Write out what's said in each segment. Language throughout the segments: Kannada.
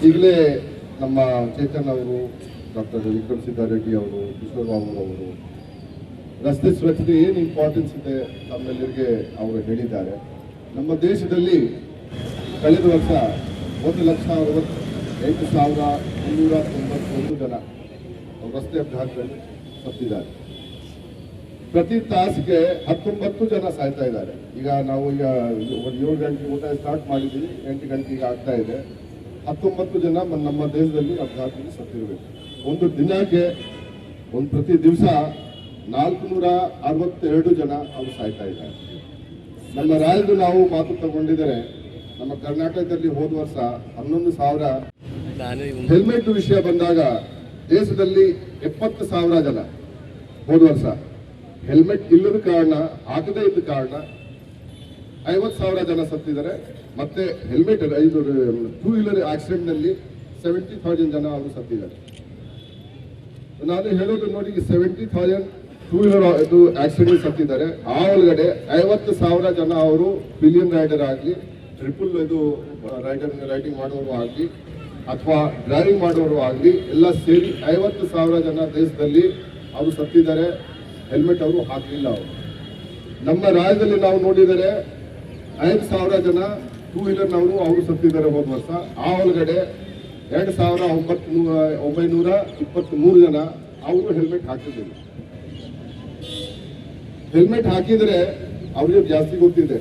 ಈಗಲೇ ನಮ್ಮ ಚೇತನ್ ಅವರು, ಡಾಕ್ಟರ್ ವಿಕ್ರಮ್ ಸಿದ್ದಾರೆಡ್ಡಿ ಅವರು, ಕಿಶೋರ್ ಬಾಬು ಅವರು ರಸ್ತೆ ಸ್ವಚ್ಛತೆ ಏನು ಇಂಪಾರ್ಟೆನ್ಸ್ ಇದೆ ತಮ್ಮೆಲ್ಲರಿಗೆ ಅವರು ಹೇಳಿದ್ದಾರೆ. ನಮ್ಮ ದೇಶದಲ್ಲಿ ಕಳೆದ ವರ್ಷ 1,68,391 ಜನ ರಸ್ತೆ ಅಪಘಾತದಲ್ಲಿ ಸತ್ತಿದ್ದಾರೆ. ಪ್ರತಿ ತಾಸಿಗೆ 19 ಜನ ಸಾಯ್ತಾ ಇದ್ದಾರೆ. ಈಗ ನಾವು 7 ಗಂಟೆ ಊಟ ಸ್ಟಾರ್ಟ್ ಮಾಡಿದ್ದೀವಿ, 8 ಗಂಟೆಗೆ ಆಗ್ತಾ ಇದೆ. 19 ಜನ ನಮ್ಮ ದೇಶದಲ್ಲಿ ಅಪಘಾತದಲ್ಲಿ ಸತ್ತಿರಬೇಕು. ಒಂದು ದಿನಕ್ಕೆ ಪ್ರತಿ ದಿವಸ 462 ಜನ ಅವರು ಸಾಯ್ತಾ ಇದ್ದಾರೆ. ನಮ್ಮ ರಾಜ್ಯದ ನಾವು ಮಾತು ತಗೊಂಡಿದ್ದಾರೆ. ನಮ್ಮ ಕರ್ನಾಟಕದಲ್ಲಿ ಹೋದ ವರ್ಷ 11,000 ಹೆಲ್ಮೆಟ್ ವಿಷಯ ಬಂದಾಗ ದೇಶದಲ್ಲಿ 70,000 ಜನ ಹೋದ ವರ್ಷ ಹೆಲ್ಮೆಟ್ ಇಲ್ಲದ ಕಾರಣ, ಹಾಕದೇ ಇದ್ದ ಕಾರಣ 50,000 ಜನ ಸತ್ತಿದ್ದಾರೆ. ಮತ್ತೆ ಹೆಲ್ಮೆಟ್ 2 ವೀಲರ್ ಆಕ್ಸಿಡೆಂಟ್ ನಲ್ಲಿ 70,000 ಜನ ಅವರು ಸತ್ತಿದ್ದಾರೆ. ನಾನು ಹೇಳೋದು ನೋಡಿ, 70,000 2 ವೀಲರ್ ಆಕ್ಸಿಡೆಂಟ್ ಸತ್ತಿದ್ದಾರೆ. ಆ ಒಳಗಡೆ 50,000 ಜನ ಅವರು ಪಿಲಿಯನ್ ರೈಡರ್ ಆಗಲಿ, ಟ್ರಿಪಲ್ ರೈಡಿಂಗ್ ಮಾಡೋರು ಆಗಲಿ ಅಥವಾ ಡ್ರೈವಿಂಗ್ ಮಾಡೋರು ಆಗಲಿ ಎಲ್ಲ ಸೇರಿ 50,000 ಜನ ದೇಶದಲ್ಲಿ ಅವರು ಸತ್ತಿದ್ದಾರೆ. ಹೆಲ್ಮೆಟ್ ಅವರು ಹಾಕಲಿಲ್ಲ. ಅವರು ನಮ್ಮ ರಾಜ್ಯದಲ್ಲಿ ನಾವು ನೋಡಿದರೆ 5,000 ಜನ 2 ವೀಲರ್ನವರು ಅವರು ಸತ್ತಿದ್ದಾರೆ ಹೋದ ವರ್ಷ. ಆ ಒಳಗಡೆ 2,923 ಜನ ಅವರು ಹೆಲ್ಮೆಟ್ ಹಾಕಿದ್ದಿಲ್ಲ. ಹೆಲ್ಮೆಟ್ ಹಾಕಿದರೆ ಅವ್ರಿಗೆ ಜಾಸ್ತಿ ಗೊತ್ತಿದೆ,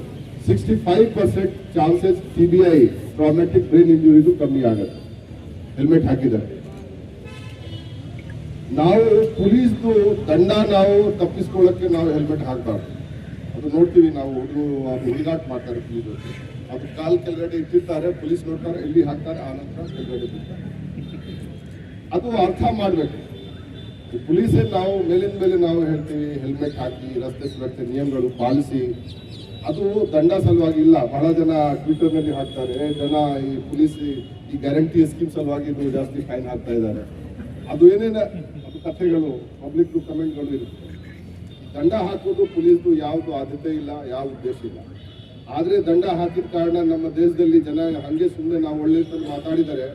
65% ಚಾನ್ಸಸ್ TBI ಟ್ರಾಮೆಟಿಕ್ ಬ್ರೈನ್ ಇಂಜುರಿದು ಕಮ್ಮಿ ಆಗುತ್ತೆ ಹೆಲ್ಮೆಟ್ ಹಾಕಿದರೆ. ನಾವು ಪೊಲೀಸ್ದು ದಂಡ ನಾವು ತಪ್ಪಿಸ್ಕೊಳ್ಳಕ್ಕೆ ನಾವು ಹೆಲ್ಮೆಟ್ ಹಾಕಬಾರ್ದು. ಅದು ನೋಡ್ತೀವಿ ನಾವು, ಹುಡುಗಾಟ ಮಾಡ್ತಾರೆ ಪೊಲೀಸ್. ಅದು ಕಾಲ್ ಕೆಳಗಡೆ ಇಟ್ಟಿರ್ತಾರೆ, ಪೊಲೀಸ್ ನೋಡ್ತಾರೆ, ಇಲ್ಲಿ ಹಾಕ್ತಾರೆ, ಆನಂತರ ಕೆಳಗಡೆ ಬಿಡ್ತಾರೆ. ಅದು ಅರ್ಥ ಮಾಡಬೇಕು. ಪೊಲೀಸೇ ನಾವು ಮೇಲಿನ ಮೇಲೆ ನಾವು ಹೇಳ್ತೀವಿ ಹೆಲ್ಮೆಟ್ ಹಾಕಿ, ರಸ್ತೆ ಸುರಕ್ಷತೆ ನಿಯಮಗಳು ಪಾಲಿಸಿ. ಅದು ದಂಡ ಸಲುವಾಗಿ ಇಲ್ಲ. ಬಹಳ ಜನ ಟ್ವಿಟರ್ನಲ್ಲಿ ಹಾಕ್ತಾರೆ, ಜನ ಈ ಪೊಲೀಸ್ ಈ ಗ್ಯಾರಂಟಿ ಸ್ಕೀಮ್ ಸಲುವಾಗಿ ಇದು ಜಾಸ್ತಿ ಫೈನ್ ಹಾಕ್ತಾ ಇದ್ದಾರೆ. ಅದು ಏನೇನು ಅದು ಕಥೆಗಳು, ಪಬ್ಲಿಕ್ ಕಮೆಂಟ್ಗಳು ಇರುತ್ತೆ. ದಂಡ ಹಾಕೋದು ಪೊಲೀಸ್ದು ಯಾವುದು ಆದ್ಯತೆ ಇಲ್ಲ, ಯಾವ ಉದ್ದೇಶ ಇಲ್ಲ. ಆದರೆ ದಂಡ ಹಾಕಿದ ಕಾರಣ ನಮ್ಮ ದೇಶದಲ್ಲಿ ಜನ ಹಂಗೆ ಸುಮ್ಮನೆ ನಾವು ಒಳ್ಳೆ ಮಾತಾಡಿದರೆ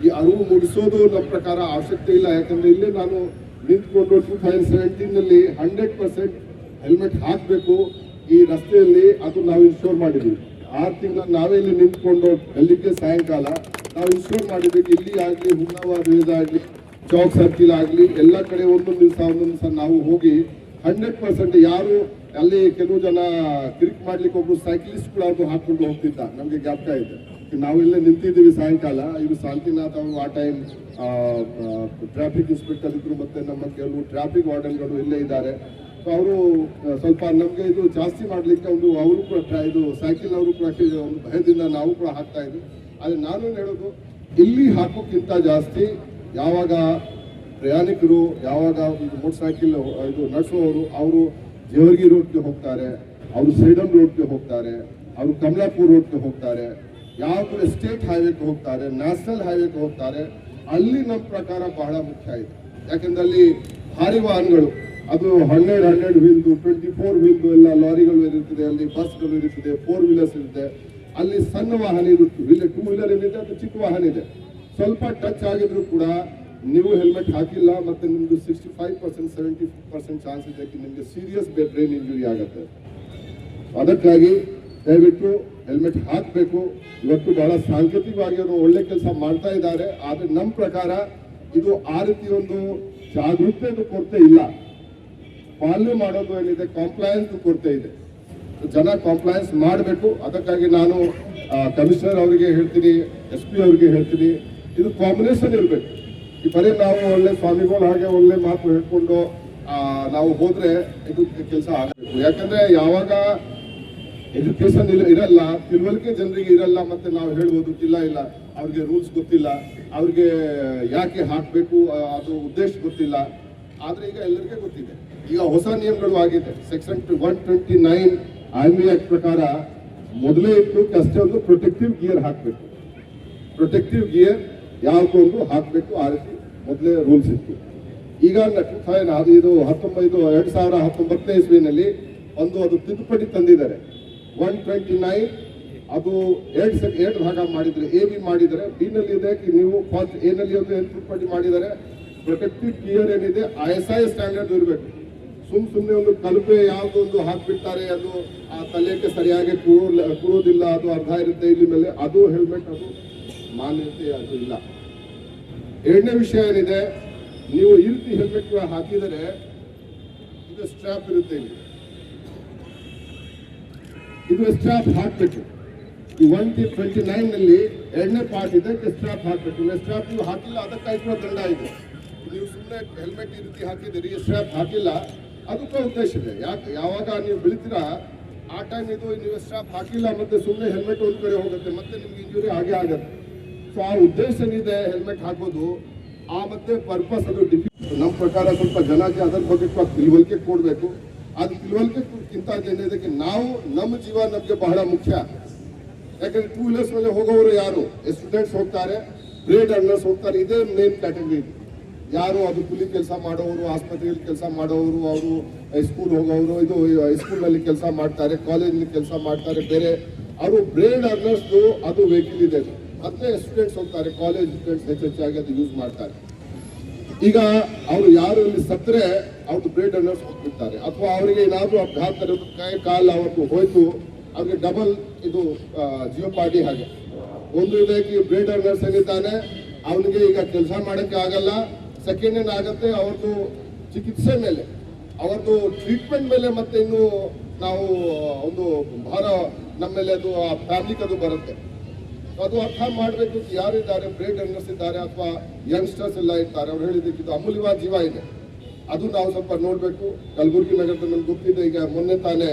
ಈ ಅರಿವು ಮೂಡಿಸೋದು ನಮ್ಮ ಪ್ರಕಾರ ಅವಶ್ಯಕತೆ ಇಲ್ಲ. ಯಾಕಂದ್ರೆ ಇಲ್ಲೇ ನಾನು ನಿಂತ್ಕೊಂಡು 2017ನಲ್ಲಿ 100% ಹೆಲ್ಮೆಟ್ ಹಾಕಬೇಕು ಈ ರಸ್ತೆಯಲ್ಲಿ, ಅದು ನಾವು ಇನ್ಶೋರ್ ಮಾಡಿದ್ವಿ. 6 ತಿಂಗಳ ನಾವೇ ಇಲ್ಲಿ ನಿಂತ್ಕೊಂಡು ಬೆಳಿಗ್ಗೆ ಸಾಯಂಕಾಲ ನಾವು ಇನ್ಶೋರ್ ಮಾಡಿದ್ವಿ. ಇಲ್ಲಿ ಆಗಲಿ, ಹುನ್ನಾವಾರ ಆಗಲಿ, ಚೌಕ್ ಸರ್ಕಿಲ್ ಆಗಲಿ, ಎಲ್ಲ ಕಡೆ ಒಂದೊಂದು ದಿವಸ ನಾವು ಹೋಗಿ 100% ಯಾರು ಅಲ್ಲಿ ಕೆಲವು ಜನ ಕ್ಲಿಕ್ ಮಾಡ್ಲಿಕ್ಕೆ ಒಬ್ರು ಸೈಕ್ಲಿಸ್ಟ್ ಕೂಡ ಅದು ಹಾಕೊಂಡು ಹೋಗ್ತಿದ್ದ, ನಮಗೆ ಜ್ಞಾಪಕ ಇದೆ. ನಾವು ಇಲ್ಲೇ ನಿಂತಿದ್ದೀವಿ ಸಾಯಂಕಾಲ. ಇದು ಶಾಂತಿನಾಥ್ ಅವರು ಆ ಟೈಮ್ ಟ್ರಾಫಿಕ್ ಇನ್ಸ್ಪೆಕ್ಟರ್ ಇದ್ರು, ಮತ್ತೆ ನಮ್ಮ ಕೆಲವು ಟ್ರಾಫಿಕ್ ವಾರ್ಡನ್ಗಳು ಇಲ್ಲೇ ಇದ್ದಾರೆ. ಸೊ ಅವರು ಸ್ವಲ್ಪ ನಮಗೆ ಇದು ಜಾಸ್ತಿ ಮಾಡ್ಲಿಕ್ಕೆ ಅವರು ಕೂಡ ಇದು ಸೈಕಲ್ ಅವರು ಕೂಡ ಒಂದು ಭಯದಿಂದ ನಾವು ಕೂಡ ಹಾಕ್ತಾ ಇದ್ವಿ. ಆದರೆ ನಾನು ಹೇಳೋದು, ಇಲ್ಲಿ ಹಾಕೋಕ್ಕಿಂತ ಜಾಸ್ತಿ ಯಾವಾಗ ಪ್ರಯಾಣಿಕರು, ಯಾವಾಗ ಮೋಟರ್ ಸೈಕಲ್ ಇದು ನಡೆಸುವವರು, ಅವರು ಜೇವರ್ಗಿ ರೋಡ್ಗೆ ಹೋಗ್ತಾರೆ, ಅವರು ಸೇಡಂ ರೋಡ್ಗೆ ಹೋಗ್ತಾರೆ, ಅವರು ಕಮಲಾಪುರ್ ರೋಡ್ಗೆ ಹೋಗ್ತಾರೆ, ಯಾವ್ದು ಸ್ಟೇಟ್ ಹೈವೇಗೆ ಹೋಗ್ತಾರೆ, ನ್ಯಾಷನಲ್ ಹೈವೇಗೆ ಹೋಗ್ತಾರೆ, ಅಲ್ಲಿ ನಮ್ಮ ಪ್ರಕಾರ ಬಹಳ ಮುಖ್ಯ ಇದೆ. ಯಾಕಂದ್ರೆ ಅಲ್ಲಿ ಭಾರಿ ವಾಹನಗಳು, ಅದು 12 ವೀಲ್ದು, 24 ವೀಲ್ದು ಎಲ್ಲ ಲಾರಿಗಳು ಇರುತ್ತದೆ, ಅಲ್ಲಿ ಬಸ್ಗಳು ಇರುತ್ತದೆ, 4 ವೀಲರ್ಸ್ ಇರುತ್ತೆ. ಅಲ್ಲಿ ಸಣ್ಣ ವಾಹನ ಇರುತ್ತೆ, 2 ವೀಲರ್ ಏನಿದೆ ಅದು ಚಿಕ್ಕ ವಾಹನ ಇದೆ. ಸ್ವಲ್ಪ ಟಚ್ ಆಗಿದ್ರು ಕೂಡ ನೀವು ಹೆಲ್ಮೆಟ್ ಹಾಕಿಲ್ಲ, ಮತ್ತೆ ನಿಮ್ದು 65% 70% ಚಾನ್ಸ್ ಇದೆ ನಿಮಗೆ ಸೀರಿಯಸ್ ಬ್ರೈನ್ ಇಂಜುರಿ ಆಗುತ್ತೆ. ಅದಕ್ಕಾಗಿ ದಯವಿಟ್ಟು ಹೆಲ್ಮೆಟ್ ಹಾಕಬೇಕು. ಇವತ್ತು ಬಹಳ ಸಾಂಕೇತಿಕವಾಗಿ ಅವರು ಒಳ್ಳೆ ಕೆಲಸ ಮಾಡ್ತಾ ಇದ್ದಾರೆ. ಆದರೆ ನಮ್ಮ ಪ್ರಕಾರ ಇದು ಆ ರೀತಿ ಒಂದು ಜಾಗೃತಿಯನ್ನು ಕೊರತೆ ಇಲ್ಲ. ಪಾಲನೆ ಮಾಡೋದು ಏನಿದೆ, ಕಾಂಪ್ಲಯನ್ಸ್ ಕೊರತೆ ಇದೆ. ಜನ ಕಾಂಪ್ಲಯನ್ಸ್ ಮಾಡಬೇಕು. ಅದಕ್ಕಾಗಿ ನಾನು ಕಮಿಷನರ್ ಅವರಿಗೆ ಹೇಳ್ತೀನಿ, SP ಅವರಿಗೆ ಹೇಳ್ತೀನಿ, ಇದು ಕಾಂಬಿನೇಷನ್ ಇರಬೇಕು. ಈ ಬರೀ ನಾವು ಒಳ್ಳೆ ಸ್ವಾಮಿಗಳು ಹಾಗೆ ಒಳ್ಳೆ ಮಾತು ಹೇಳ್ಕೊಂಡು ನಾವು ಹೋದ್ರೆ ಇದು ಕೆಲಸ ಆಗಬೇಕು. ಯಾಕಂದ್ರೆ ಯಾವಾಗ ಎಜುಕೇಶನ್ ಇರಲ್ಲ, ತಿಳುವಳಿಕೆ ಜನರಿಗೆ ಇರಲ್ಲ, ಮತ್ತೆ ನಾವು ಹೇಳ್ಬೋದು ಇಲ್ಲ ಅವ್ರಿಗೆ ರೂಲ್ಸ್ ಗೊತ್ತಿಲ್ಲ, ಅವ್ರಿಗೆ ಯಾಕೆ ಹಾಕಬೇಕು ಅದು ಉದ್ದೇಶ ಗೊತ್ತಿಲ್ಲ. ಆದ್ರೆ ಈಗ ಎಲ್ಲರಿಗೂ ಗೊತ್ತಿದೆ. ಈಗ ಹೊಸ ನಿಯಮಗಳು ಆಗಿದೆ. ಸೆಕ್ಷನ್ 129 IME ಆಕ್ಟ್ ಪ್ರಕಾರ ಮೊದಲೇ ಇತ್ತು ಅಷ್ಟೇ, ಒಂದು ಪ್ರೊಟೆಕ್ಟಿವ್ ಗಿಯರ್ ಹಾಕಬೇಕು. ಪ್ರೊಟೆಕ್ಟಿವ್ ಗಿಯರ್ ಯಾವ್ದೊಂದು ಹಾಕಬೇಕು, ಆ ರೀತಿ ಮೊದಲೇ ರೂಲ್ಸ್ ಇತ್ತು. ಈಗ 2019 ಇಸ್ವಿನಲ್ಲಿ ಅದು ತಿದ್ದುಪಡಿ ತಂದಿದ್ದಾರೆ. 129 ಅದು ಎರಡು ಭಾಗ ಮಾಡಿದ್ರೆ, ಎ ಬಿ ಮಾಡಿದರೆ, ಬಿ ನಲ್ಲಿ ಇದೆ ನೀವು ಫಸ್ಟ್ ಎ ನಲ್ಲಿ ಒಂದು ತಿದ್ದುಪಡಿ ಮಾಡಿದರೆ ಪ್ರೊಟೆಕ್ಟಿವ್ ಟಿಯರ್ ಏನಿದೆ ISI ಸ್ಟ್ಯಾಂಡರ್ಡ್ ಇರಬೇಕು. ಸುಮ್ಮನೆ ಒಂದು ಕಲಪೆ ಯಾವುದೊಂದು ಹಾಕ್ಬಿಡ್ತಾರೆ, ಅದು ಆ ತಲೆಗೆ ಸರಿಯಾಗಿ ಕೂರೋದಿಲ್ಲ, ಅದು ಅರ್ಧ ಇರುತ್ತೆ ಇಲ್ಲಿ ಮೇಲೆ, ಅದು ಹೆಲ್ಮೆಟ್ ಅದು ಮಾನ್ಯತೆ ಅದು ಇಲ್ಲ. ಎರಡನೇ ವಿಷಯ ಏನಿದೆ, ನೀವು ಈ ರೀತಿ ಹೆಲ್ಮೆಟ್ ಹಾಕಿದರೆ ಇದು ಸ್ಟ್ರಾಪ್ ಇರುತ್ತೆ, ಇದು ಸ್ಟ್ರಾಪ್ ಹಾಕಬೇಕು. ಈ 129 ನಲ್ಲಿ ಎರಡನೇ ಪಾರ್ಟ್ ಇದೆ, ಸ್ಟ್ರಾಪ್ ಹಾಕಬೇಕು. ಸ್ಟ್ರಾಪ್ ನೀವು ಹಾಕಿಲ್ಲ ಅದಕ್ಕಾಗಿ ಕೂಡ ದಂಡ ಇದೆ. ನೀವು ಸುಮ್ಮನೆ ಹೆಲ್ಮೆಟ್ ಈ ರೀತಿ ಹಾಕಿದ್ದೀರಿ, ಸ್ಟ್ರಾಪ್ ಹಾಕಿಲ್ಲ, ಅದಕ್ಕೆ ಉದ್ದೇಶ ಇದೆ. ಯಾವಾಗ ನೀವು ಬೀಳ್ತೀರಾ ಆ ಟೈಮ್ ಇದು ನೀವು ಸ್ಟ್ರಾಪ್ ಹಾಕಿಲ್ಲ ಮತ್ತೆ ಸುಮ್ಮನೆ ಹೆಲ್ಮೆಟ್ ಒಂದ್ ಕಡೆ ಹೋಗುತ್ತೆ, ಮತ್ತೆ ನಿಮ್ಗೆ ಇಂಜುರಿ ಹಾಗೆ ಆಗುತ್ತೆ. ಸೊ ಆ ಉದ್ದೇಶ ಏನಿದೆ ಹೆಲ್ಮೆಟ್ ಹಾಕೋದು, ಆ ಮತ್ತೆ ಪರ್ಪಸ್ ಅದು ನಮ್ಮ ಪ್ರಕಾರ ಸ್ವಲ್ಪ ಜನಕ್ಕೆ ಅದರ ಬಗ್ಗೆ ತಿಳುವಳಿಕೆ ಕೊಡಬೇಕು. ಅದು ತಿಳುವಳಿಕೆಕ್ಕಿಂತ ಏನಿದೆ, ನಾವು ನಮ್ಮ ಜೀವ ನಮಗೆ ಬಹಳ ಮುಖ್ಯ. ಯಾಕಂದ್ರೆ 2 ವೀಲರ್ಸ್ ಮೇಲೆ ಹೋಗೋರು ಯಾರು, ಸ್ಟೂಡೆಂಟ್ಸ್ ಹೋಗ್ತಾರೆ, ಗ್ರೇಡ್ ಅರ್ನರ್ಸ್ ಹೋಗ್ತಾರೆ, ಇದೇ ಮೇನ್ ಕ್ಯಾಟಗರಿ. ಯಾರು ಅದು ಕೂಲಿ ಕೆಲಸ ಮಾಡೋರು, ಆಸ್ಪತ್ರೆಯಲ್ಲಿ ಕೆಲಸ ಮಾಡೋರು, ಅವರು ಸ್ಕೂಲ್ ಹೋಗೋರು, ಇದು ಸ್ಕೂಲ್ನಲ್ಲಿ ಕೆಲಸ ಮಾಡ್ತಾರೆ, ಕಾಲೇಜಲ್ಲಿ ಕೆಲಸ ಮಾಡ್ತಾರೆ, ಬೇರೆ ಅವರು ಬ್ರೇಡ್ ಅರ್ನರ್ಸ್ ಅದು ವೆಹಿಕಲ್ ಇದೆ. ಮತ್ತೆ ಸ್ಟೂಡೆಂಟ್ಸ್ ಹೋಗ್ತಾರೆ, ಕಾಲೇಜ್ ಸ್ಟೂಡೆಂಟ್ಸ್ ಹೆಚ್ಚಾಗಿ ಅದು ಯೂಸ್ ಮಾಡ್ತಾರೆ. ಈಗ ಅವರು ಯಾರು ಇಲ್ಲಿ ಸತ್ತರೆ ಅವ್ರದ್ದು ಬ್ರೇಡ್ ಅರ್ನರ್ಸ್ ಹೋಗ್ಬಿಡ್ತಾರೆ, ಅಥವಾ ಅವರಿಗೆ ಏನಾದ್ರು ಅಪಘಾತ ಕೈ ಕಾಲು ಅವತ್ತು ಹೋಯ್ತು, ಅವ್ರಿಗೆ ಡಬಲ್ ಇದು ಜಿಯೋಪಾರ್ಟಿ. ಹಾಗೆ ಒಂದು ಇದೆ ಬ್ರೇಡ್ ಅರ್ನರ್ಸ್ ಏನಿದ್ದಾನೆ ಅವನಿಗೆ ಈಗ ಕೆಲಸ ಮಾಡಕ್ಕೆ ಆಗಲ್ಲ. ಸೆಕೆಂಡ್ ಏನಾಗುತ್ತೆ, ಅವ್ರದ್ದು ಚಿಕಿತ್ಸೆ ಮೇಲೆ, ಅವ್ರದ್ದು ಟ್ರೀಟ್ಮೆಂಟ್ ಮೇಲೆ ಮತ್ತೆ ಇನ್ನು ನಾವು ಒಂದು ಭಾರ ನಮ್ಮ ಮೇಲೆ ಅದು ಆ ಫ್ಯಾಮಿಲಿಗೆ ಅದು ಬರುತ್ತೆ. ಅದು ಅರ್ಥ ಮಾಡಬೇಕು, ಯಾರಿದ್ದಾರೆ ಬ್ರೇಡ್ ಅರ್ನರ್ಸ್ ಇದ್ದಾರೆ ಅಥವಾ ಯಂಗ್ಸ್ಟರ್ಸ್ ಎಲ್ಲ ಇರ್ತಾರೆ, ಅವ್ರು ಹೇಳಿದ್ದಕ್ಕೆ ಇದು ಅಮೂಲ್ಯವಾದ ಜೀವ ಇದೆ, ಅದು ನಾವು ಸ್ವಲ್ಪ ನೋಡಬೇಕು. ಕಲಬುರಗಿ ನಗರದಲ್ಲಿ ನಮ್ಗೆ ಗೊತ್ತಿದೆ, ಈಗ ಮೊನ್ನೆ ತಾನೇ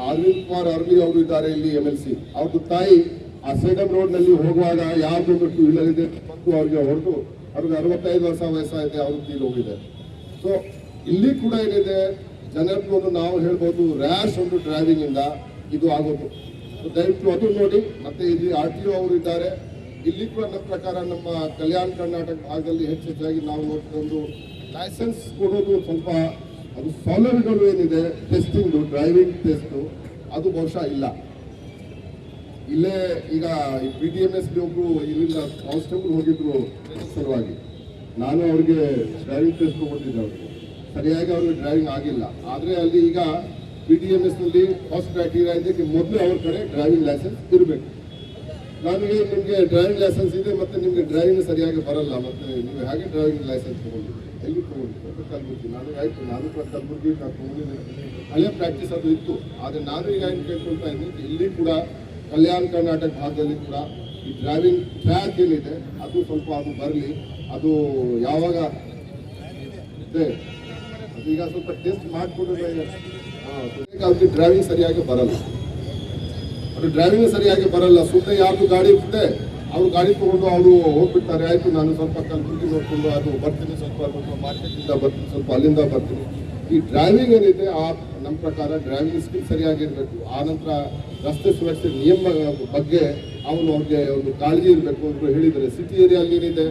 ಅರವಿಂದ್ ಕುಮಾರ್ ಅರ್ಲಿ ಅವರು ಇದ್ದಾರೆ ಇಲ್ಲಿ MLC, ಅವ್ರದ್ದು ತಾಯಿ ಆ ಸೇಡಂ ರೋಡ್ ನಲ್ಲಿ ಹೋಗುವಾಗ ಯಾವ್ದೊಂದು 2 ವೀಲರ್ ಇದೆ ಮತ್ತು ಅವ್ರಿಗೆ ಹೊಡೆದು ಅವ್ರಿಗೆ 65 ವರ್ಷ ವಯಸ್ಸಾಗಿದೆ, ಅವ್ರು ತೀರಿ ಹೋಗಿದೆ. ಸೊ ಇಲ್ಲಿ ಕೂಡ ಏನಿದೆ, ಜನರಿಗೂ ನಾವು ಹೇಳ್ಬೋದು, ರ್ಯಾಶ್ ಒಂದು ಡ್ರೈವಿಂಗ್ ಇಂದ ಇದು ಆಗೋದು. ದಯವಿಟ್ಟು ಅದು ನೋಡಿ. ಮತ್ತೆ ಇಲ್ಲಿ RTO ಅವರು ಇದ್ದಾರೆ, ಇಲ್ಲಿ ಕೂಡ ನಮ್ಮ ಪ್ರಕಾರ ನಮ್ಮ ಕಲ್ಯಾಣ ಕರ್ನಾಟಕ ಭಾಗದಲ್ಲಿ ಹೆಚ್ಚಾಗಿ ನಾವು ನೋಡ್ಕೊಂಡು ಲೈಸೆನ್ಸ್ ಕೊಡೋದು ಸ್ವಲ್ಪ ಅದು ಸೌಲಭ್ಯಗಳು ಏನಿದೆ, ಟೆಸ್ಟಿಂಗ್ ಡ್ರೈವಿಂಗ್ ಟೆಸ್ಟ್ ಅದು ಬಹುಶಃ ಇಲ್ಲ. ಇಲ್ಲೇ ಈಗ PDMS ಒಬ್ರು ಇಲ್ಲಿಂದ ಕಾನ್ಸ್ಟೇಬಲ್ ಹೋಗಿದ್ರು ಸಲುವಾಗಿ, ನಾನು ಅವ್ರಿಗೆ ಡ್ರೈವಿಂಗ್ ಟೆಸ್ಟ್ ಕೊಟ್ಟಿದ್ದೆ, ಅವ್ರಿಗೆ ಸರಿಯಾಗಿ ಅವ್ರಿಗೆ ಡ್ರೈವಿಂಗ್ ಆಗಿಲ್ಲ. ಆದರೆ ಅಲ್ಲಿ ಈಗ PDMS ನಲ್ಲಿ ಫಸ್ಟ್ ಕ್ರೈಟೀರಿಯಾ ಇದೆ, ಮೊದಲು ಅವ್ರ ಕಡೆ ಡ್ರೈವಿಂಗ್ ಲೈಸೆನ್ಸ್ ಇರಬೇಕು. ನನಗೆ ನಿಮಗೆ ಡ್ರೈವಿಂಗ್ ಲೈಸೆನ್ಸ್ ಇದೆ ಮತ್ತೆ ನಿಮಗೆ ಡ್ರೈವಿಂಗ್ ಸರಿಯಾಗಿ ಬರಲ್ಲ, ಮತ್ತೆ ನೀವು ಹೇಗೆ ಡ್ರೈವಿಂಗ್ ಲೈಸೆನ್ಸ್ ತಗೊಂಡು ಎಲ್ಲಿ ತಗೊಂಡು ಕಲಬುರ್ಗಿ, ನಾನು ಆಯ್ತು, ನಾನು ಕೂಡ ಕಲಬುರ್ಗಿ ತಗೊಂಡಿದ್ದೇನೆ, ಹಳೆ ಪ್ರಾಕ್ಟೀಸ್ ಅದು ಇತ್ತು. ಆದರೆ ನಾನು ಈಗ ಏನು ಕೇಳ್ಕೊಳ್ತಾ ಇದ್ದೀನಿ, ಇಲ್ಲಿ ಕೂಡ ಕಲ್ಯಾಣ ಕರ್ನಾಟಕ ಭಾಗದಲ್ಲಿ ಕೂಡ ಈ ಡ್ರೈವಿಂಗ್ ಟ್ರ್ಯಾಕ್ ಏನಿದೆ ಅದು ಸ್ವಲ್ಪ ಅದು ಬರಲಿ. ಅದು ಯಾವಾಗ ಇದೆ ಈಗ ಸ್ವಲ್ಪ ಟೆಸ್ಟ್ ಮಾಡಿಕೊಡ್ರೆ ಅವ್ರಿಗೆ ಡ್ರೈವಿಂಗ್ ಸರಿಯಾಗಿ ಬರಲ್ಲ, ಅದು ಡ್ರೈವಿಂಗ್ ಸರಿಯಾಗಿ ಬರಲ್ಲ. ಸುಮ್ಮನೆ ಯಾರ್ದು ಗಾಡಿ ಇರ್ತದೆ, ಅವ್ರು ಗಾಡಿ ತಗೊಂಡು ಅವರು ಹೋಗ್ಬಿಡ್ತಾರೆ, ಆಯ್ತು ನಾನು ಸ್ವಲ್ಪ ಕಲಬುರ್ಗಿ ನೋಡ್ಕೊಂಡು ಅದು ಬರ್ತೀನಿ, ಸ್ವಲ್ಪ ಮಾರ್ಕೆಟಿಂದ ಬರ್ತೀನಿ, ಸ್ವಲ್ಪ ಅಲ್ಲಿಂದ ಬರ್ತೀನಿ. ಈ ಡ್ರೈವಿಂಗ್ ಏನಿದೆ ಆ ನಮ್ಮ ಪ್ರಕಾರ ಡ್ರೈವಿಂಗ್ ಸ್ಕಿಲ್ ಸರಿಯಾಗಿರ್ಬೇಕು. ಆನಂತರ ರಸ್ತೆ ಸುರಕ್ಷತೆ ನಿಯಮ ಬಗ್ಗೆ ಅವ್ರಿಗೆ ಒಂದು ಕಾಳಜಿ ಇರಬೇಕು. ಅವರು ಹೇಳಿದರೆ ಸಿಟಿ ಏರಿಯಾದಲ್ಲಿ ಏನಿದೆ,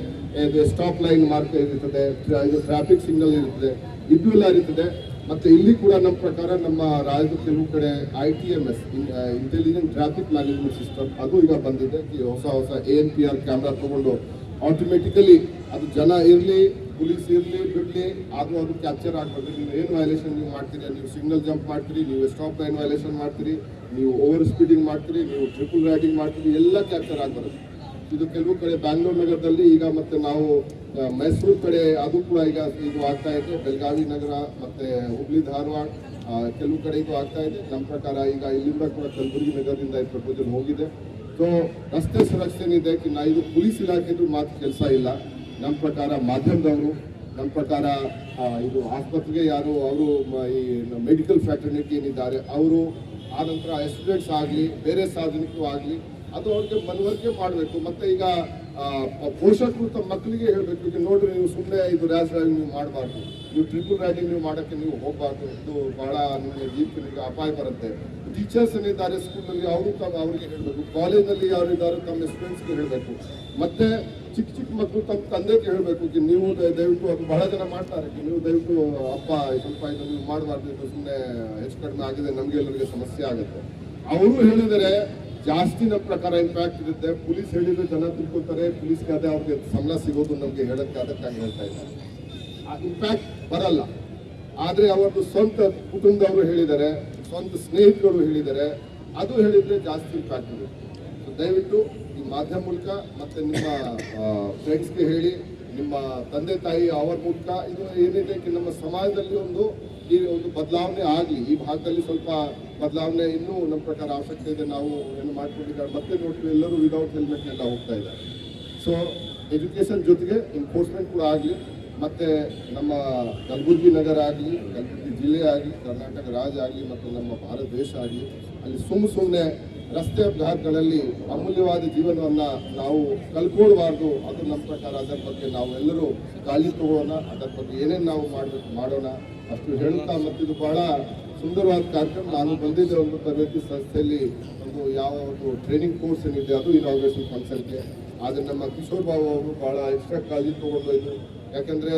ಸ್ಟಾಪ್ ಲೈನ್ ಮಾರ್ಕ್ ಇರ್ತದೆ, ಇದು ಟ್ರಾಫಿಕ್ ಸಿಗ್ನಲ್ ಇರ್ತದೆ, ಇದು ಎಲ್ಲ ಇರ್ತದೆ. ಮತ್ತೆ ಇಲ್ಲಿ ಕೂಡ ನಮ್ಮ ಪ್ರಕಾರ ನಮ್ಮ ರಾಜ್ಯದ ಕೆಲವು ಕಡೆ ITMS intelligent traffic management system ಅದು ಈಗ ಬಂದಿದೆ. ಹೊಸ ANPR ಕ್ಯಾಮ್ರಾ ತಗೊಂಡು ಆಟೋಮೆಟಿಕಲಿ ಅದು ಜನ ಇರಲಿ, ಪೊಲೀಸ್ ಇರಲಿ ಬಿಡಲಿ, ಆದರೂ ಅದು ಕ್ಯಾಪ್ಚರ್ ಆಗಬೇಕು. ನೀವು ಏನು ವೈಲೇಷನ್ ನೀವು ಮಾಡ್ತೀರಿ, ನೀವು ಸಿಗ್ನಲ್ ಜಂಪ್ ಮಾಡ್ತೀರಿ, ನೀವು ಸ್ಟಾಪ್ ಲೈನ್ ವೈಲೇಷನ್ ಮಾಡ್ತೀರಿ, ನೀವು ಓವರ್ ಸ್ಪೀಡಿಂಗ್ ಮಾಡ್ತೀರಿ, ನೀವು ಟ್ರಿಪಲ್ ರೈಡಿಂಗ್ ಮಾಡ್ತೀರಿ, ಎಲ್ಲ ಕ್ಯಾಪ್ಚರ್ ಆಗಬಾರದು. ಇದು ಕೆಲವು ಕಡೆ ಬ್ಯಾಂಗ್ಳೂರು ನಗರದಲ್ಲಿ ಈಗ ಮತ್ತೆ ನಾವು ಮೈಸೂರು ಕಡೆ ಅದು ಕೂಡ ಈಗ ಇದು ಆಗ್ತಾ ಇದೆ, ಬೆಳಗಾವಿ ನಗರ ಮತ್ತೆ ಹುಬ್ಳಿ ಧಾರವಾಡ ಕೆಲವು ಕಡೆ ಇದು ಆಗ್ತಾ ಇದೆ. ನಮ್ಮ ಪ್ರಕಾರ ಈಗ ಇಲ್ಲಿಂದ ಕೂಡ ಕಲಬುರಗಿ ನಗರದಿಂದ ಈ ಪ್ರಪೋಸಲ್ ಹೋಗಿದೆ. ಸೊ ರಸ್ತೆ ಸುರಕ್ಷತೆ ಏನಿದೆ, ಇದು ಪೊಲೀಸ್ ಇಲಾಖೆದು ಮಾತ್ರ ಕೆಲಸ ಇಲ್ಲ. ನಮ್ಮ ಪ್ರಕಾರ ಮಾಧ್ಯಮದವರು, ನಮ್ಮ ಪ್ರಕಾರ ಇದು ಆಸ್ಪತ್ರೆಗೆ ಯಾರು ಅವರು ಈ ಮೆಡಿಕಲ್ ಫ್ಯಾಟರ್ನಿಟಿ ಏನಿದ್ದಾರೆ ಅವರು, ಆನಂತರ ಸ್ಟೂಡೆಂಟ್ಸ್ ಆಗಲಿ ಬೇರೆ ಸಾರ್ವಜನಿಕರು ಆಗಲಿ ಅದು ಅವ್ರಿಗೆ ಮನವರಿಕೆ ಮಾಡಬೇಕು. ಮತ್ತೆ ಈಗ ಪೋಷಕರು ತಮ್ಮ ಮಕ್ಕಳಿಗೆ ಹೇಳಬೇಕು, ಈಗ ನೋಡ್ರಿ ನೀವು ಸುಮ್ಮನೆ ಇದು ರ್ಯಾಶ್ ಡ್ರೈವಿಂಗ್ ನೀವು ಮಾಡಬಾರ್ದು, ನೀವು ಟ್ರಿಪಲ್ ರೈಡಿಂಗ್ ನೀವು ಮಾಡೋಕ್ಕೆ ನೀವು ಹೋಗಬಾರ್ದು, ಇದು ಬಹಳ ನಿಮಗೆ ಜೀವನಿಗೆ ಅಪಾಯ ಬರುತ್ತೆ. ಟೀಚರ್ಸ್ ಏನಿದ್ದಾರೆ ಸ್ಕೂಲಲ್ಲಿ ಅವರು ಅವರಿಗೆ ಹೇಳಬೇಕು, ಕಾಲೇಜಲ್ಲಿ ಯಾರಿದ್ದಾರೆ ತಮ್ಮ ಸ್ಟೂಡೆಂಟ್ಸ್ಗೆ ಹೇಳಬೇಕು. ಮತ್ತೆ ಚಿಕ್ಕ ಮಕ್ಕಳು ತಮ್ಮ ತಂದೆಗೆ ಹೇಳಬೇಕು, ನೀವು ದಯವಿಟ್ಟು ಅದು ಬಹಳ ಜನ ಮಾಡ್ತಾರೆ, ನೀವು ದಯವಿಟ್ಟು ಅಪ್ಪ ಸ್ವಲ್ಪ ಇದು ನೀವು ಮಾಡಬಾರ್ದು, ಇದು ಸುಮ್ಮನೆ ಹೆಚ್ಚು ಕಡಿಮೆ ಆಗಿದೆ, ನಮಗೆ ಎಲ್ಲರಿಗೆ ಸಮಸ್ಯೆ ಆಗುತ್ತೆ. ಅವರು ಹೇಳಿದರೆ ಜಾಸ್ತಿ ನಮ್ಮ ಪ್ರಕಾರ ಇಂಪ್ಯಾಕ್ಟ್ ಇರುತ್ತೆ. ಪೊಲೀಸ್ ಹೇಳಿದ್ರೆ ಜನ ತಿಳ್ಕೊತಾರೆ, ಪೊಲೀಸ್ಗೆ ಅದೇ ಅವ್ರಿಗೆ ಸಂಬಳ ಸಿಗೋದು ನಮಗೆ ಹೇಳಕ್ಕೆ ಅದಕ್ಕಾಗಿ ಹೇಳ್ತಾ ಇದ್ದಾರೆ. ಆ ಇಂಪ್ಯಾಕ್ಟ್ ಬರಲ್ಲ. ಆದರೆ ಅವರದ್ದು ಸ್ವಂತ ಕುಟುಂಬದವರು ಹೇಳಿದ್ದಾರೆ, ಸ್ವಂತ ಸ್ನೇಹಿತರು ಹೇಳಿದ್ದಾರೆ, ಅದು ಹೇಳಿದ್ರೆ ಜಾಸ್ತಿ ಇಂಪ್ಯಾಕ್ಟ್ ಇರುತ್ತೆ. ಸೊ ದಯವಿಟ್ಟು ಈ ಮಾಧ್ಯಮ ಮೂಲಕ ಮತ್ತೆ ನಿಮ್ಮ ಫ್ರೆಂಡ್ಸ್ಗೆ ಹೇಳಿ, ನಿಮ್ಮ ತಂದೆ ತಾಯಿ ಅವರ ಮೂಲಕ ಇದು ಏನಿದೆ ನಮ್ಮ ಸಮಾಜದಲ್ಲಿ ಈ ಒಂದು ಬದಲಾವಣೆ ಆಗಲಿ. ಈ ಭಾಗದಲ್ಲಿ ಸ್ವಲ್ಪ ಬದಲಾವಣೆ ಇನ್ನೂ ನಮ್ಮ ಪ್ರಕಾರ ಅವಶ್ಯಕತೆ ಇದೆ. ನಾವು ಏನು ಮಾಡ್ಕೊಂಡಿದ್ದಾರೆ ಮತ್ತೆ ನೋಡ್ತೀವಿ, ಎಲ್ಲರೂ ವಿದೌಟ್ ಹೆಲ್ಮೆಟ್ನೆಲ್ಲ ಹೋಗ್ತಾ ಇದ್ದಾರೆ. ಸೊ ಎಜುಕೇಷನ್ ಜೊತೆಗೆ ಎನ್ಫೋರ್ಸ್ಮೆಂಟ್ ಕೂಡ ಆಗಲಿ. ಮತ್ತು ನಮ್ಮ ಕಲಬುರಗಿ ನಗರ ಆಗಲಿ, ಕಲಬುರಗಿ ಜಿಲ್ಲೆ ಆಗಲಿ, ಕರ್ನಾಟಕ ರಾಜ್ಯ ಆಗಲಿ ಮತ್ತು ನಮ್ಮ ಭಾರತ ದೇಶ ಆಗಲಿ, ಅಲ್ಲಿ ಸುಮ್ಮನೆ ರಸ್ತೆ ಅಪಘಾತಗಳಲ್ಲಿ ಅಮೂಲ್ಯವಾದ ಜೀವನವನ್ನು ನಾವು ಕಳ್ಕೊಳ್ಬಾರ್ದು. ಅದು ನಮ್ಮ ಪ್ರಕಾರ ಅದರ ಬಗ್ಗೆ ನಾವು ಎಲ್ಲರೂ ಕಾಳಜಿ ತಗೊಳ್ಳೋಣ. ಅದರ ಬಗ್ಗೆ ಏನೇನು ನಾವು ಮಾಡೋಣ ಅಷ್ಟು ಹೇಳುತ್ತಾ, ಮತ್ತಿದು ಬಹಳ ಸುಂದರವಾದ ಕಾರ್ಯಕ್ರಮ. ನಾನು ಬಂದಿದ್ದೆ ಒಂದು ತರಬೇತಿ ಸಂಸ್ಥೆಯಲ್ಲಿ ಯಾವ ಒಂದು ಟ್ರೈನಿಂಗ್ ಕೋರ್ಸ್ ಏನಿದೆ ಅದು ಇನಾಗ್ರೇಷನ್ ಫಂಕ್ಷನ್ಗೆ. ಆದರೆ ನಮ್ಮ ಕಿಶೋರ್ ಬಾಬು ಅವರು ಭಾಳ ಎಕ್ಸ್ಟ್ರಾ ಕಾಳಜಿ ತೊಗೊಂಡು ಇದು, ಯಾಕಂದರೆ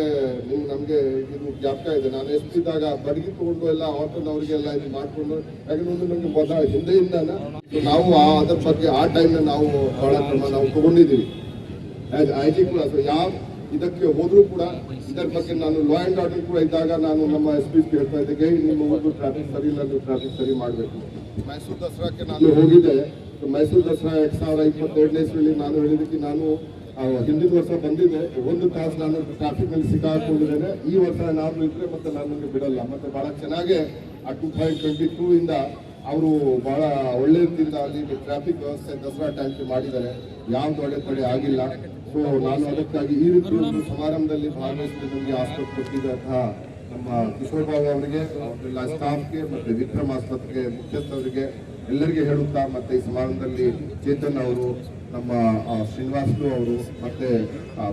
ನಮಗೆ ಇದು ಜ್ಞಾಪಕ ಇದೆ, ನಾನು ಎಷ್ಟಿದ್ದಾಗ ಬಡಗಿ ತೊಗೊಂಡು ಎಲ್ಲ ಆಟೋನವರಿಗೆಲ್ಲ ಇದು ಮಾಡಿಕೊಂಡು, ಯಾಕಂದ್ರೆ ನಮಗೆ ಹಿಂದೆಯಿಂದ ನಾವು ಅದರ ಬಗ್ಗೆ ಆ ಟೈಮ್ನ ನಾವು ಭಾಳ ಕ್ರಮ ನಾವು ತೊಗೊಂಡಿದ್ದೀವಿ. ಐ.ಜಿ ಕೂಡ ಯಾವ ಇದಕ್ಕೆ ಹೋದರೂ ಕೂಡ ಇದರ ಬಗ್ಗೆ ನಾನು ಲಾ ಆ್ಯಂಡ್ ಆರ್ಡರ್ ಕೂಡ ಇದ್ದಾಗ ನಾನು ನಮ್ಮ SP ಹೇಳ್ತಾ ಇದ್ದೆ, ನಿಮ್ಮ ಒಂದು ಟ್ರಾಫಿಕ್ ಸರಿ ಇಲ್ಲ, ನೀವು ಟ್ರಾಫಿಕ್ ಸರಿ ಮಾಡಬೇಕು. ಮೈಸೂರು ದಸರಾಕ್ಕೆ ನಾನು ಹೋಗಿದ್ದೆ. ಮೈಸೂರು ದಸರಾ 2022ನೇ ಇಸ್ವಿಯಲ್ಲಿ ನಾನು ಹೇಳಿದ್ದಕ್ಕೆ ನಾನು ಹಿಂದಿನ ವರ್ಷ ಬಂದಿದ್ದೆ, 1 ತಾಸು ನಾನು ಟ್ರಾಫಿಕ್ನಲ್ಲಿ ಸಿಕ್ಕಾಕೊಂಡಿದ್ದೇನೆ. ಈ ವರ್ಷ ಏನಾದರೂ ಇದ್ರೆ ಮತ್ತೆ ನಾನು ಬಿಡಲ್ಲ. ಮತ್ತೆ ಭಾಳ ಚೆನ್ನಾಗೆ ಆ 2022 ಇಂದ ಅವರು ಭಾಳ ಒಳ್ಳೆ ರೀತಿಯಿಂದ ಅಲ್ಲಿ ಟ್ರಾಫಿಕ್ ವ್ಯವಸ್ಥೆ ದಸರಾ ಟೈಮ್ಗೆ ಮಾಡಿದ್ದಾರೆ. ಯಾವ್ದು ಅಡೆತಡೆ ಆಗಿಲ್ಲ. ಸೊ ನಾನು ಅದಕ್ಕಾಗಿ ಈ ರೀತಿ ಒಂದು ಸಮಾರಂಭದಲ್ಲಿ ಭಾಗವಹಿಸಿ ನಮಗೆ ಆಸ್ಪತ್ರೆ ಕೊಟ್ಟಿದ್ದಂತಹ ನಮ್ಮ ಕಿಶೋರ್ ಬಾಬು ಅವರಿಗೆ, ಅವರೆಲ್ಲ ಸ್ಟಾಫ್ಗೆ ಮತ್ತು ವಿಕ್ರಮ್ ಆಸ್ಪತ್ರೆಗೆ ಮುಖ್ಯಸ್ಥರಿಗೆ ಎಲ್ಲರಿಗೆ ಹೇಳುತ್ತಾ, ಮತ್ತು ಈ ಸಮಾರಂಭದಲ್ಲಿ ಚೇತನ್ ಅವರು, ನಮ್ಮ ಶ್ರೀನಿವಾಸ್ಲು ಅವರು, ಮತ್ತು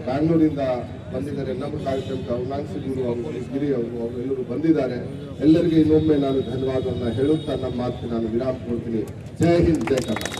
ಬ್ಯಾಂಗ್ಳೂರಿಂದ ಬಂದಿದ್ದಾರೆ ನಮ್ಮ ಕಾರ್ಯಕ್ರಮಕ್ಕೆ ಅರುಣಾಂಶಿಗೂರು ಅವರು, ಗಿರಿ ಅವರು ಎಲ್ಲರೂ ಬಂದಿದ್ದಾರೆ. ಎಲ್ಲರಿಗೆ ಇನ್ನೊಮ್ಮೆ ನಾನು ಧನ್ಯವಾದವನ್ನು ಹೇಳುತ್ತಾ ನಮ್ಮ ಮಾತಿಗೆ ನಾನು ವಿರಾಮ ಕೊಡ್ತೀನಿ. ಜೈ ಹಿಂದ್, ಜೈ ಕರ್ನಾಟಕ.